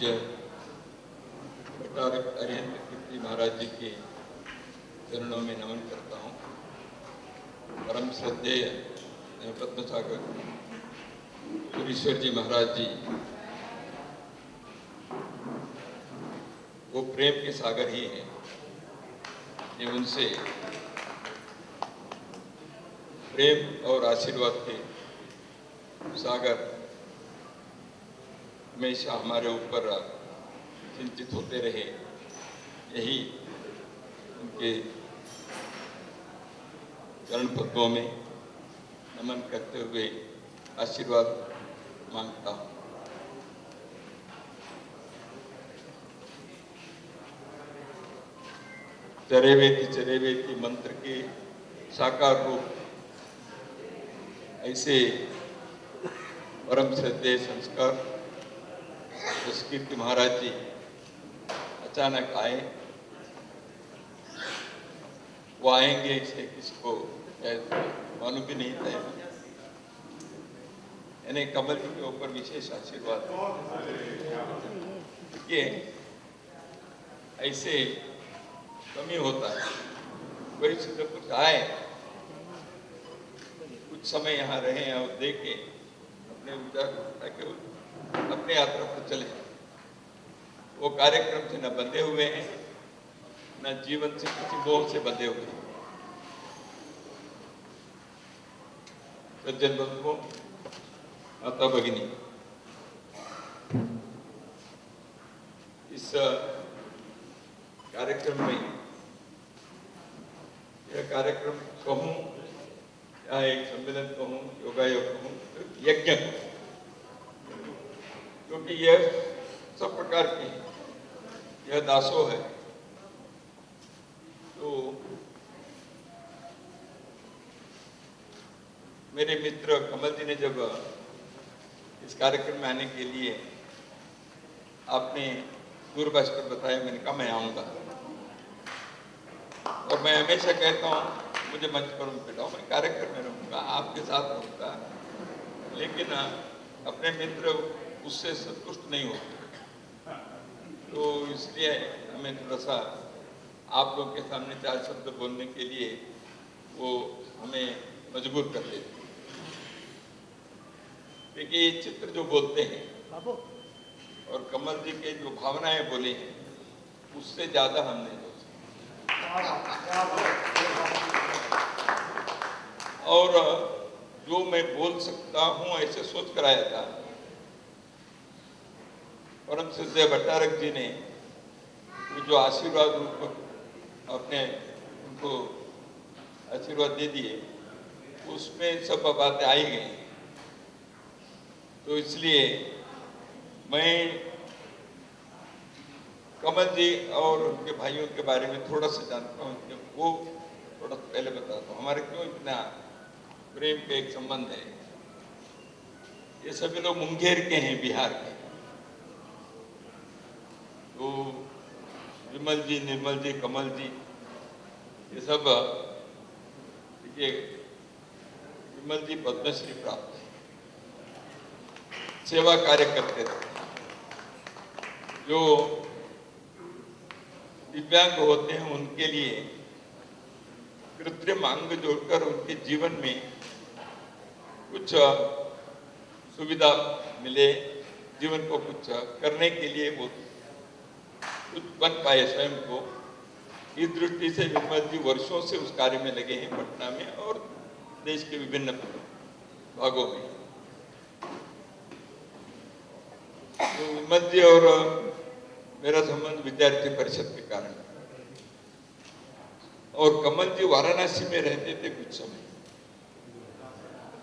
पूज्य भट्टारक अरिहंत कीर्ति महाराज जी के चरणों में नमन करता हूँ। परम श्रद्धेय पद्मसागर पुरीश्वर जी महाराज जी वो प्रेम के सागर ही हैं। ये उनसे प्रेम और आशीर्वाद के सागर हमेशा हमारे ऊपर सिंचित होते रहे, यही उनके चरण पद्मों में नमन करते हुए आशीर्वाद मांगता हूँ। चरेवेति मंत्र के साकार रूप ऐसे परम श्रद्धेय संस्कार कीर्ति महाराज जी अचानक आए। वो आएंगे इसे किसको मालूम भी नहीं था। यानी कमल जी के ऊपर विशेष आशीर्वाद ये ऐसे कमी होता है। कोई से कुछ आए, कुछ समय यहाँ रहे और देखे, अपने विचार अपने यात्रा पर चले। वो कार्यक्रम से न बंधे हुए हैं, न जीवन से किसी मोह से बंधे हुए हैं। सज्जन बंधुओं, माता भगिनी, इस कार्यक्रम में यह कार्यक्रम कहूँ या एक सम्मेलन कहूँ, योगायोग कहूँ, यज्ञ कहूँ, क्योंकि यह सब प्रकार के यह दासोह है। तो मेरे मित्र कमल जी ने जब इस कार्यक्रम में आने के लिए आपने दूरभाष पर बताया, मैंने कहा मैं आऊँगा। और मैं हमेशा कहता हूँ मुझे मंच पर बिठाओ, मैं कार्यक्रम में रहूँगा, आपके साथ रहूँगा, लेकिन अपने मित्र उससे संतुष्ट नहीं होते। तो इसलिए हमें थोड़ा सा आप लोगों के सामने चार शब्द बोलने के लिए वो हमें मजबूर कर देते। देखिए, ये चित्र जो बोलते हैं और कमल जी के जो भावनाएं बोली हैं, उससे ज्यादा हमने और जो मैं बोल सकता हूं ऐसे सोच कर आया था। परम श्रद्धेय भट्टारक जी ने जो आशीर्वाद रूप अपने उनको आशीर्वाद दे दिए, उसमें सब बातें आई गई। तो इसलिए मैं कमल जी और उनके भाइयों के बारे में थोड़ा सा जानता हूँ, वो थोड़ा पहले बताता हूँ। हमारे क्यों इतना प्रेम का एक संबंध है। ये सभी लोग मुंगेर के हैं, बिहार के। तो विमल जी, निर्मल जी, कमल जी, ये सब, देखिए विमल जी पद्मश्री प्राप्त है, सेवा कार्य करते थे। जो दिव्यांग होते हैं उनके लिए कृत्रिम अंग जोड़कर उनके जीवन में कुछ सुविधा मिले, जीवन को कुछ करने के लिए वो कुछ बन पाए स्वयं को। इस दृष्टि से विमल जी वर्षों से उस कार्य में लगे हैं, पटना में और देश के विभिन्न भागों में। तो विमल जी और मेरा संबंध विद्यार्थी परिषद के कारण, और कमल जी वाराणसी में रहते थे कुछ समय।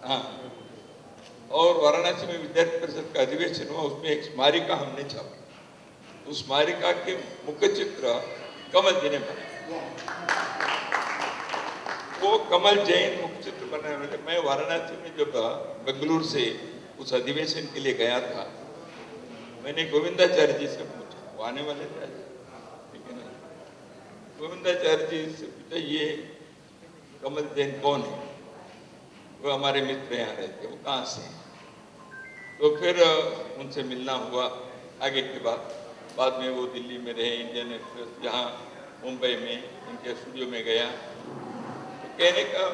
हाँ, और वाराणसी में विद्यार्थी परिषद का अधिवेशन हुआ, उसमें एक स्मारिका हमने छापी। उस स्मारिका के मुख्य चित्र कमल जी ने बनाया। वो कमल जैन मुख्य चित्र बनाने वाले। मैं वाराणसी में जब बेंगलुरु से उस अधिवेशन के लिए गया था, मैंने गोविंदाचार्य जी से पूछा, वो आने वाले थे, ठीक है ना। गोविंदाचार्य जी से पूछा, ये कमल जैन कौन है? वो हमारे मित्र यहाँ रहते, वो कहाँ से हैं? तो फिर उनसे मिलना हुआ। आगे के बाद में वो दिल्ली में रहे, इंडियन एक्सप्रेस, जहाँ मुंबई में उनके स्टूडियो में गया। तो कहने का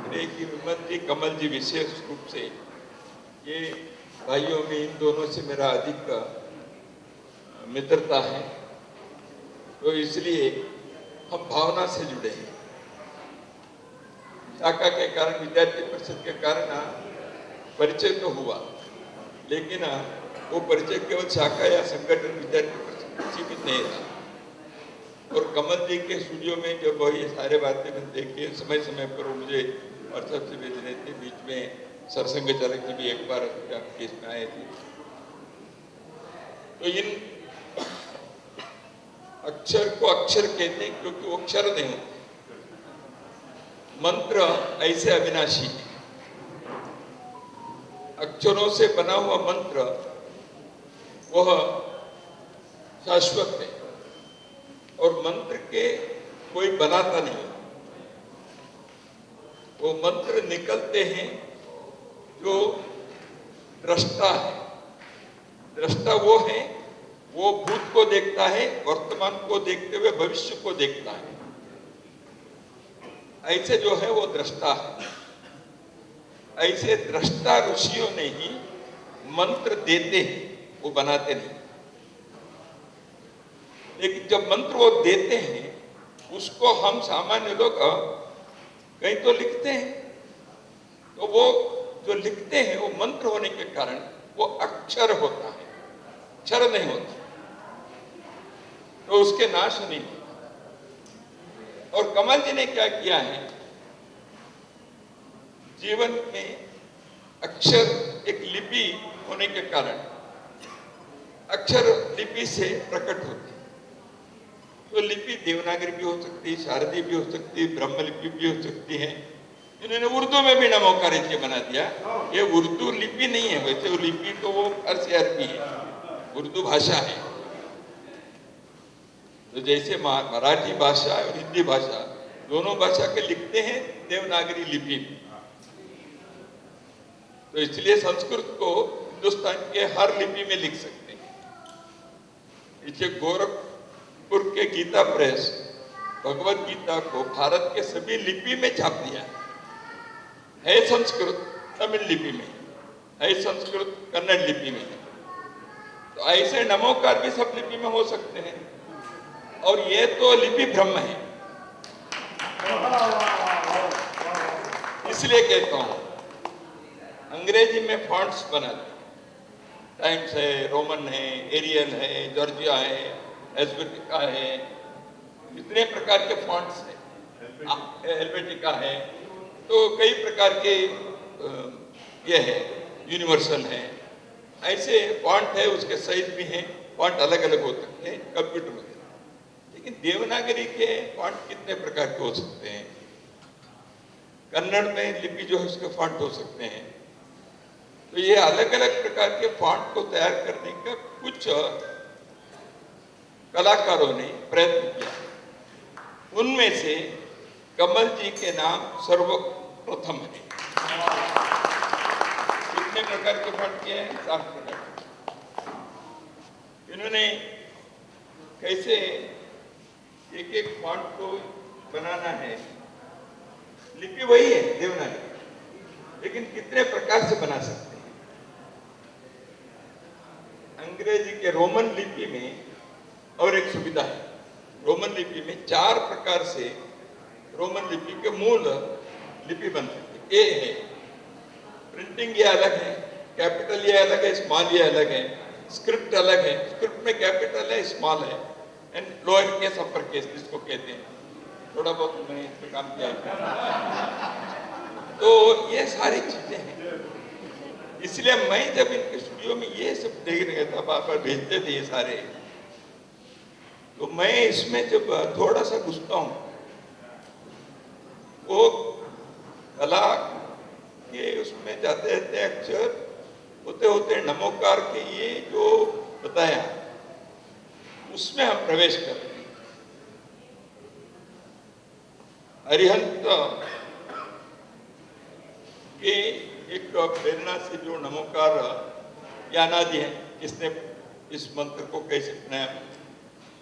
मेरे कि विमल जी, कमल जी, विशेष रूप से ये भाइयों में इन दोनों से मेरा अधिक मित्रता है, तो इसलिए हम भावना से जुड़े हैं। शाखा के कारण, विद्यार्थी परिषद के कारण परिचय तो हुआ, लेकिन वो परिचय केवल शाखा या संगठन विद्यार्थी परिषद सीमित नहीं था। और कमल जी के स्टूडियो में जब ये सारे बातें मैंने देखी, समय समय पर वो मुझे व्हाट्सएप से भेज रहे थे। बीच में सरसंघ चालक जी भी एक बार केस में आए थे। तो इन अक्षर को अक्षर कहते हैं क्योंकि वो अक्षर नहीं होते। मंत्र ऐसे अविनाशी है, अक्षरों से बना हुआ मंत्र वह शाश्वत है, और मंत्र के कोई बनाता नहीं। वो मंत्र निकलते हैं जो दृष्टा है। दृष्टा वो है, वो भूत को देखता है, वर्तमान को देखते हुए भविष्य को देखता है। ऐसे जो है वो दृष्टा है। ऐसे दृष्टा ऋषियों ने ही मंत्र देते हैं, वो बनाते नहीं। लेकिन जब मंत्र वो देते हैं, उसको हम सामान्य लोग कहीं तो लिखते हैं, तो वो जो लिखते हैं वो मंत्र होने के कारण वो अक्षर होता है, अक्षर नहीं होता, तो उसके नाश नहीं होता। और कमल जी ने क्या किया है, जीवन में अक्षर एक लिपि होने के कारण अक्षर लिपि से प्रकट होती है। तो लिपि देवनागरी भी हो सकती है, शारदीय भी हो सकती है, ब्रह्मलिपि भी हो सकती है। इन्होंने उर्दू में भी नमोकार बना दिया। ये उर्दू लिपि नहीं है, वैसे वो लिपि तो वो फारसी अरबी है, उर्दू भाषा है। तो जैसे मराठी भाषा और हिंदी भाषा दोनों भाषा के लिखते हैं देवनागरी लिपि में, तो इसलिए संस्कृत को हिंदुस्तान के हर लिपि में लिख सकते हैं। इसे गोरखपुर के गीता प्रेस भगवत गीता को भारत के सभी लिपि में छाप दिया है संस्कृत तमिल लिपि में, है संस्कृत कन्नड़ लिपि में। तो ऐसे नमोकार भी सब लिपि में हो सकते हैं, और ये तो लिपि ब्रह्म है। इसलिए कहता हूं, अंग्रेजी में फॉन्ट्स बनाते, टाइम्स है, रोमन है, एरियल है, जॉर्जिया है, हेल्वेटिका है, इतने प्रकार के फॉन्ट्स हैं, हेल्वेटिका है, तो कई प्रकार के ये है, यूनिवर्सल है। ऐसे फॉन्ट है, उसके साइज भी हैं, फॉन्ट अलग अलग हो सकते हैं कंप्यूटर में। लेकिन देवनागरी के फॉन्ट कितने प्रकार के हो सकते हैं, कन्नड़ में लिपि जो है उसके फॉन्ट हो सकते हैं। तो ये अलग अलग प्रकार के फॉन्ट को तैयार करने का कुछ कलाकारों ने प्रयत्न किया। उनमें से कमल जी के नाम सर्वप्रथम है। कितने प्रकार के फॉन्ट किए हैं? 7 प्रकार। इन्होंने कैसे एक एक फॉन्ट को बनाना है, लिपि वही है देवनागरी, लेकिन कितने प्रकार से बना सकते हैं। अंग्रेजी के रोमन लिपि में और एक सुविधा है, रोमन लिपि में 4 प्रकार से रोमन लिपि के मूल लिपि बन सकती है। ए है, प्रिंटिंग ये अलग है, कैपिटल ये अलग है, स्मॉल ये अलग है, स्क्रिप्ट अलग है, स्क्रिप्ट में कैपिटल है, स्मॉल है, and lower case upper case जिसको कहते हैं। थोड़ा बहुत मैंने इस पर काम किया है। तो ये सारी चीजें हैं। इसलिए मैं जब इनके स्टूडियो में ये सब देख रहा था, बार बार भेजते थे ये सारे, तो मैं इसमें जब थोड़ा सा घुसता हूँ, वो कला के उसमें जाते रहते अक्षर होते होते नमोकार के ये जो बताया, उसमें हम प्रवेश करते हैं। अरिहंत के एक प्रेरणा से जो नमोकार ज्ञानादि है, इसने इस मंत्र को कैसे अपने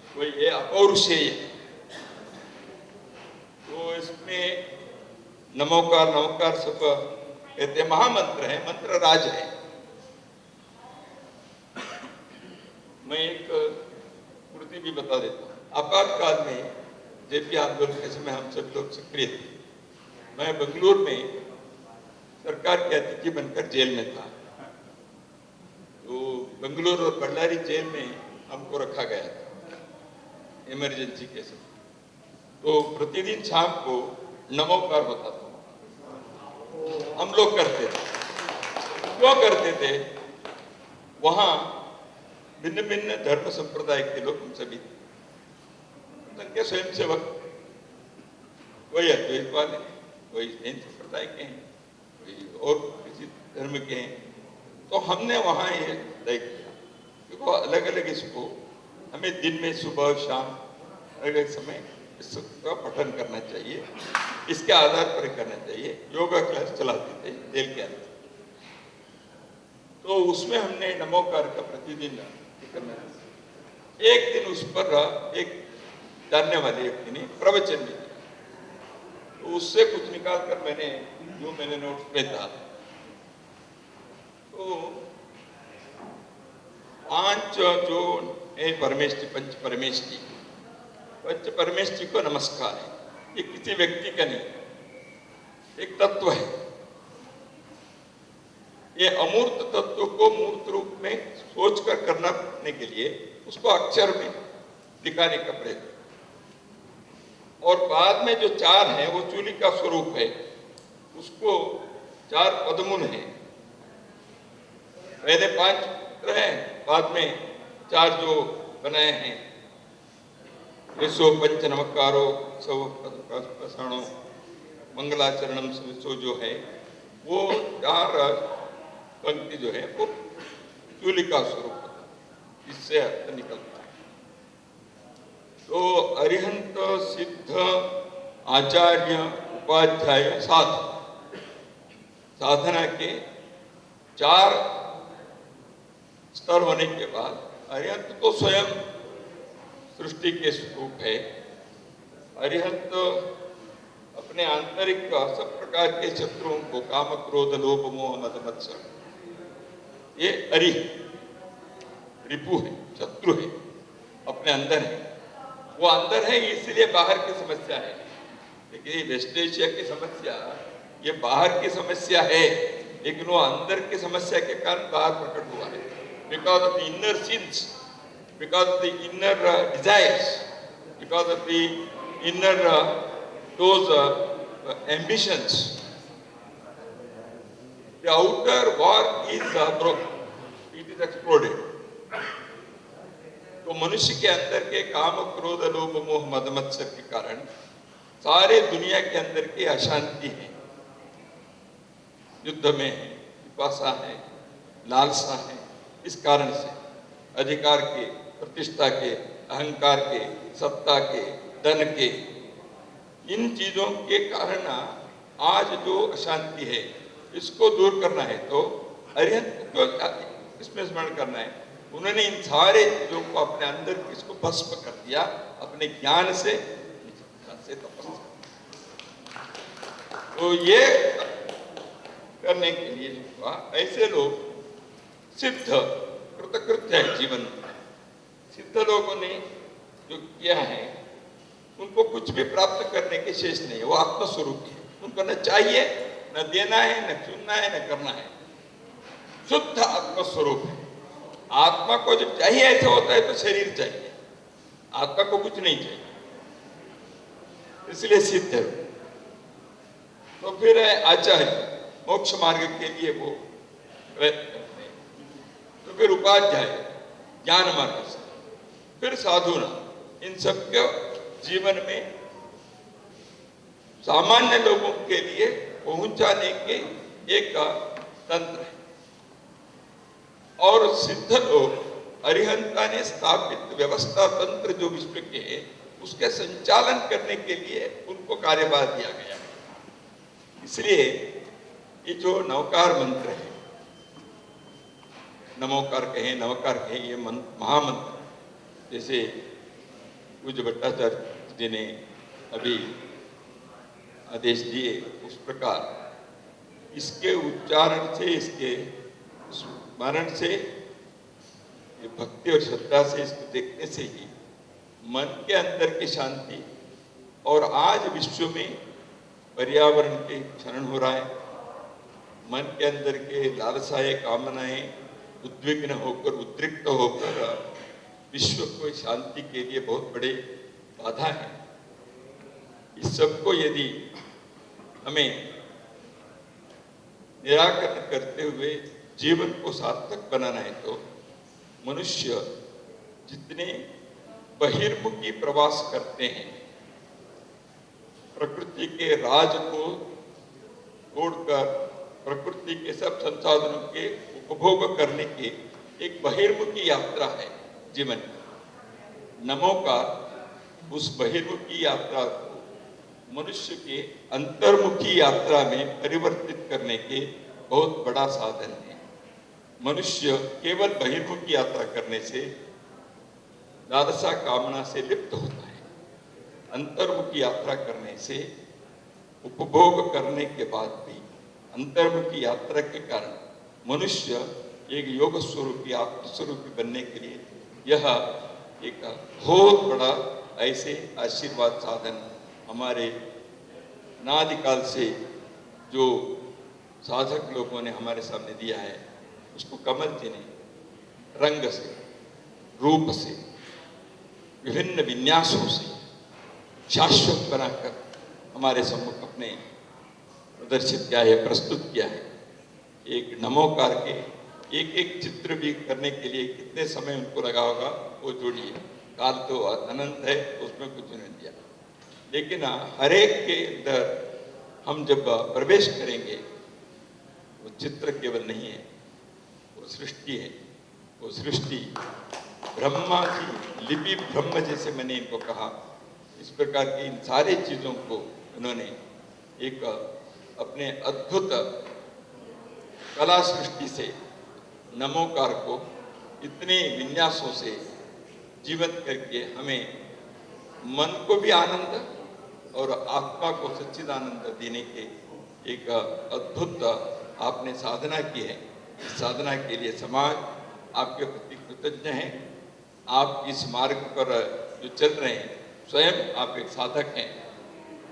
कोई ये अपौरुषेय, तो इसमें नमोकार नमोकार सब कहते महामंत्र है, मंत्र राज है। मैं एक कृति भी बता देता हूँ। आपातकाल में जेपी आंदोलन के समय हम सब लोग सक्रिय थे। मैं बेंगलुरु में सरकार के अतिथि बनकर जेल में था। तो बेंगलुरु और बल्लारी जेल में हमको रखा गया था इमरजेंसी के समय। तो प्रतिदिन शाम को नमोकार होता था, हम लोग करते थे। क्यों करते थे? वहाँ भिन्न भिन्न धर्म संप्रदाय के लोग हम सभी के स्वयं सेवक, कोई अद्वैत वाले, कोई जैन संप्रदाय के हैं, कोई और किसी धर्म के हैं। तो हमने वहाँ ये तय किया क्योंकि अलग अलग इसको हमें दिन में सुबह शाम अलग अलग समय इसका पठन करना चाहिए, इसके आधार पर करना चाहिए। योगा क्लास चलाते थे जेल के अंदर। तो उसमें हमने नमोकार का प्रतिदिन करना। एक दिन उस पर एक जानने वाले व्यक्ति ने प्रवचन भी दिया, तो उससे कुछ निकाल कर मैंने जो मैंने नोट्स में था, तो 5 जो है परमेष्टि, पंच परमेष्टि, पंच परमेष्टि को नमस्कार है। ये किसी व्यक्ति का नहीं, एक तत्व है। ये अमूर्त तत्व को मूर्त रूप में सोचकर करने के लिए उसको अक्षर में दिखाने का प्रयत्न। और बाद में जो 4 है वो चूली का स्वरूप है, उसको 4 पद्मुन है। पहले 5 है, बाद में 4 जो बनाए हैं, यशो पंच नमकारो सवणो मंगलाचरणम सो जो है, वो 4 पंक्ति जो है वो चूली का स्वरूप होता है, इससे अर्थ निकलता है। तो अरिहंत सिद्ध आचार्य उपाध्याय साधना के 4 स्तर होने के बाद अरिहंत तो स्वयं सृष्टि के स्वरूप है। अरिहंत अपने आंतरिक सब प्रकार के शत्रुओं को, काम क्रोध लोभ मोह मद मत्सर, ये अरि रिपु है, शत्रु है, अपने अंदर है। वो अंदर है इसलिए बाहर की समस्या है। लेकिन वेस्ट एशिया की समस्या ये बाहर की समस्या है, लेकिन वो अंदर की समस्या के कारण बाहर प्रकट हुआ है। Because of the inner since, because of the inner desires, because of the inner those ambitions, the outer war is broken, it is exploded. तो मनुष्य के अंदर के काम क्रोध लोभ मोह मद मत्सर के कारण सारे दुनिया के अंदर की अशांति है, युद्ध में है, पिपासा है, लालसा है। इस कारण से अधिकार के, प्रतिष्ठा के, अहंकार के, सत्ता के, धन के, इन चीजों के कारण आज जो अशांति है इसको दूर करना है तो अरिहंत को इसमें स्मरण करना है। उन्होंने इन सारे चीजों को अपने अंदर इसको भस्म कर दिया अपने ज्ञान से तपस्या। तो ये करने के लिए हुआ, ऐसे लोग सिद्ध कृतकृत्य है जीवन में। सिद्ध लोगों ने जो किया है उनको कुछ भी प्राप्त करने के शेष नहीं है, वो आत्मस्वरूप है। उनको न चाहिए, न देना है, न चुनना है, न करना है। शुद्ध आत्मस्वरूप है। आत्मा को जब चाहिए ऐसा होता है तो शरीर चाहिए, आत्मा को कुछ नहीं चाहिए, इसलिए सिद्ध है। तो फिर आचार्य मोक्ष मार्ग के लिए वो प्रयत्न करते हैं। तो फिर उपाध्याय ज्ञान मार्ग से, फिर साधुना, इन सबके जीवन में सामान्य लोगों के लिए पहुंचाने के एक तंत्र है। और सिद्ध लोग अरिहंता ने स्थापित व्यवस्था तंत्र जो विश्व के है उसके संचालन करने के लिए उनको कार्यभार दिया गया है। इसलिए ये जो नवकार मंत्र है नमोकार कहें, नमकार कहें, ये महामंत्र जैसे पूज्य भट्टाचार्य जी ने अभी आदेश दिए, उस प्रकार इसके उच्चारण से, इसके स्मरण से, ये भक्ति और श्रद्धा से इसको देखने से ही मन के अंदर की शांति, और आज विश्व में पर्यावरण के क्षरण हो रहा है, मन के अंदर के लालसाएं, कामनाएं उद्विग्न होकर, उद्रिक्त होकर विश्व को शांति के लिए बहुत बड़े बाधा है। इस सबको यदि हमें निराकरण करते हुए जीवन को सार्थक बनाना है तो मनुष्य जितने बहिर्मुखी प्रवास करते हैं, प्रकृति के राज को तोड़कर प्रकृति के सब संसाधनों के उपभोग करने की एक बहिर्मुखी यात्रा है जीवन। नमोकार उस बहिर्मुखी यात्रा को मनुष्य के अंतर्मुखी यात्रा में परिवर्तित करने के बहुत बड़ा साधन है। मनुष्य केवल बहिर्मुखी यात्रा करने से लालसा कामना से लिप्त होता है। अंतर्मुखी यात्रा करने से, उपभोग करने के बाद भी अंतर्मुखी यात्रा के कारण मनुष्य एक योग स्वरूपी, आत्मस्वरूपी बनने के लिए यह एक बहुत बड़ा ऐसे आशीर्वाद साधन हमारे अनादिकाल से जो साधक लोगों ने हमारे सामने दिया है, उसको कमल जी ने रंग से, रूप से, विभिन्न विन्यासों से शाश्वत बनाकर हमारे सम्मुख अपने प्रदर्शित किया है, प्रस्तुत किया है। एक नमोकार के एक एक चित्र भी करने के लिए कितने समय उनको लगा होगा वो जोड़िए। काल तो अनंत है, उसमें कुछ नहीं दिया, लेकिन हर एक के अंदर हम जब प्रवेश करेंगे, वो चित्र केवल नहीं है, वो सृष्टि है। वो सृष्टि ब्रह्मा की लिपि, ब्रह्म जैसे मैंने इनको कहा, इस प्रकार की इन सारी चीजों को उन्होंने एक अपने अद्भुत कला सृष्टि से नमोकार को इतने विन्यासों से जीवित करके हमें मन को भी आनंद और आत्मा को सच्चिदानंद देने के एक अद्भुत आपने साधना की है। इस साधना के लिए समाज आपके प्रति कृतज्ञ है। आप इस मार्ग पर जो चल रहे हैं, स्वयं आप एक साधक हैं,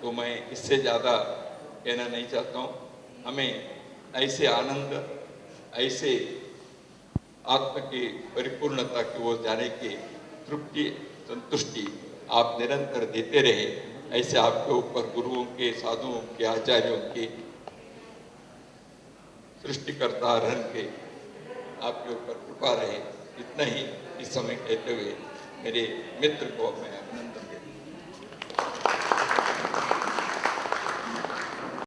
तो मैं इससे ज़्यादा कहना नहीं चाहता हूँ। हमें ऐसे आनंद, ऐसे आत्म की परिपूर्णता की ओर जाने की तृप्ति, संतुष्टि आप निरंतर देते रहे। ऐसे आपके ऊपर गुरुओं के, साधुओं के, आचार्यों के, सृष्टिकर्ता रहन के आपके ऊपर कृपा रहे। इतना ही इस समय कहते हुए मेरे मित्र को मैं अभिनंदन देता हूँ।